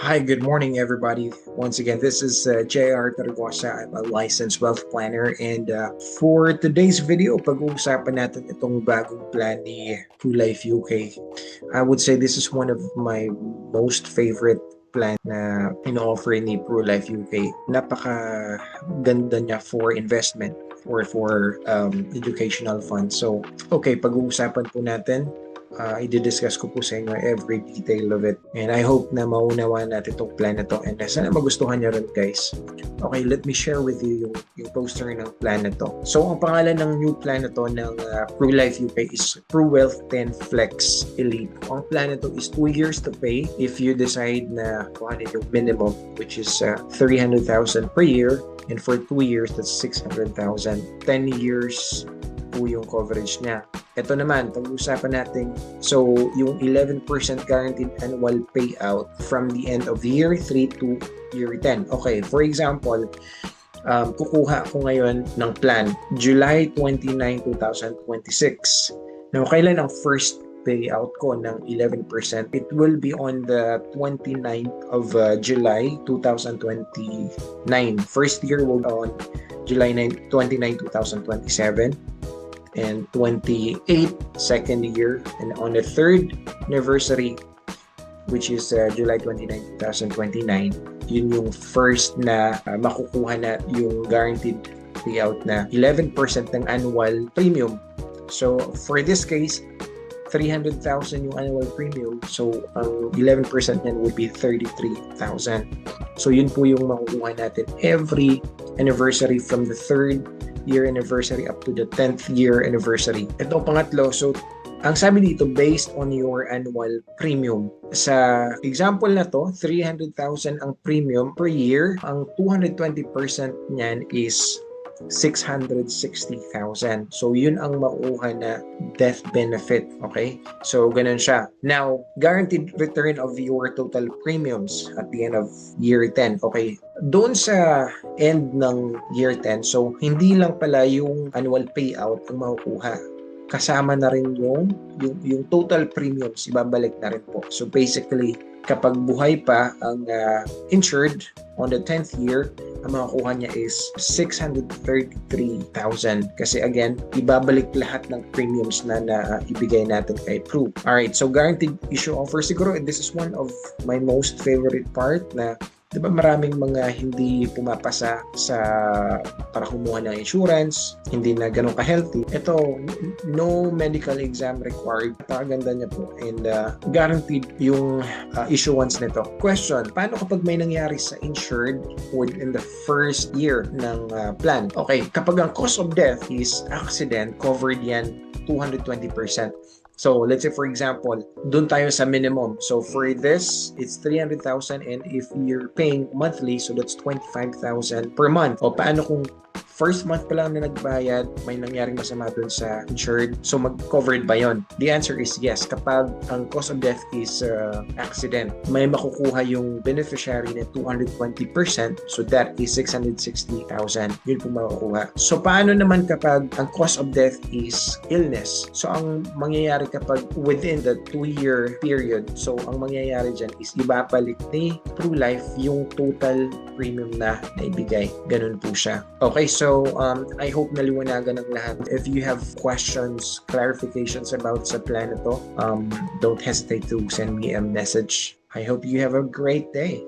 Hi, good morning, everybody. Once again, this is JR Targosa. I'm a licensed wealth planner. And for today's video, pag-uusapan natin itong bagong plan ni True Life UK. I would say this is one of my most favorite plan na ino-offer ni True Life UK. Napaka-ganda niya for investment or for educational funds. So, okay, pag-uusapan po natin i-discuss ko po sa inyo every detail of it. And I hope na maunawaan natin itong plan na to. And sana magustuhan nyo rin, guys. Okay, let me share with you yung poster ng plan na to. So, ang pangalan ng new plan na to ng True Life UK is True Wealth 10 Flex Elite. Ang plan na to is 2 years to pay if you decide na kuhanin yung minimum, which is 300,000 per year. And for 2 years, that's 600,000. 10 years po yung coverage niya. Ito naman, pag-usapan natin, so yung 11% guaranteed annual payout from the end of year 3 to year 10. Okay, for example, kukuha ko ngayon ng plan, July 29, 2026. Now, kailan ang first payout ko ng 11%? It will be on the 29th of July 2029. First year will be on July 29, 2027. And 28 second year, and on the third anniversary, which is July 29, 2029, yun yung first na makukuha na yung guaranteed payout na 11% ng annual premium. So for this case, 300,000 yung annual premium, so ang 11% niyan would be 33,000. So yun po yung makukuha natin every anniversary from the third year anniversary up to the 10th year anniversary. Ito pangatlo, so ang sabi dito, based on your annual premium. Sa example na to, 300,000 ang premium per year. Ang 220% niyan is 660,000. So, yun ang makuha na death benefit. Okay? So, ganun siya. Now, guaranteed return of your total premiums at the end of year 10. Okay? Doon sa end ng year 10, so, hindi lang pala yung annual payout ang makukuha. Kasama na rin yung total premiums, ibabalik na rin po. So, basically, kapag buhay pa ang insured on the 10th year, ang makukuha niya is 633,000. Kasi again, ibabalik lahat ng premiums na ibigay natin kay True. Alright, so guaranteed issue offer. Siguro, this is one of my most favorite part na diba maraming mga hindi pumapasa sa para kumuha ng insurance, hindi na ganun ka-healthy. Ito, no medical exam required. Napakaganda niya po and guaranteed yung issuance nito. Question, paano kapag may nangyari sa insured within the first year ng plan? Okay, kapag ang cause of death is accident, covered yan 220%. So, let's say for example, doon tayo sa minimum. So, for this, it's 300,000 and if you're paying monthly, so that's 25,000 per month. O paano kung first month pa lang na nagbayad, may nangyaring masama doon sa insured, so mag-covered ba yon? The answer is yes. Kapag ang cause of death is accident, may makukuha yung beneficiary na 220%, so that is 660,000. Yun po makukuha. So paano naman kapag ang cause of death is illness? So ang mangyayari kapag within the 2-year period, so ang mangyayari dyan is ibabalik ni True Life yung total premium na naibigay. Ganun po siya. Okay, so I hope naliwanagan ng lahat. If you have questions, clarifications about sa plan na to, don't hesitate to send me a message. I hope you have a great day.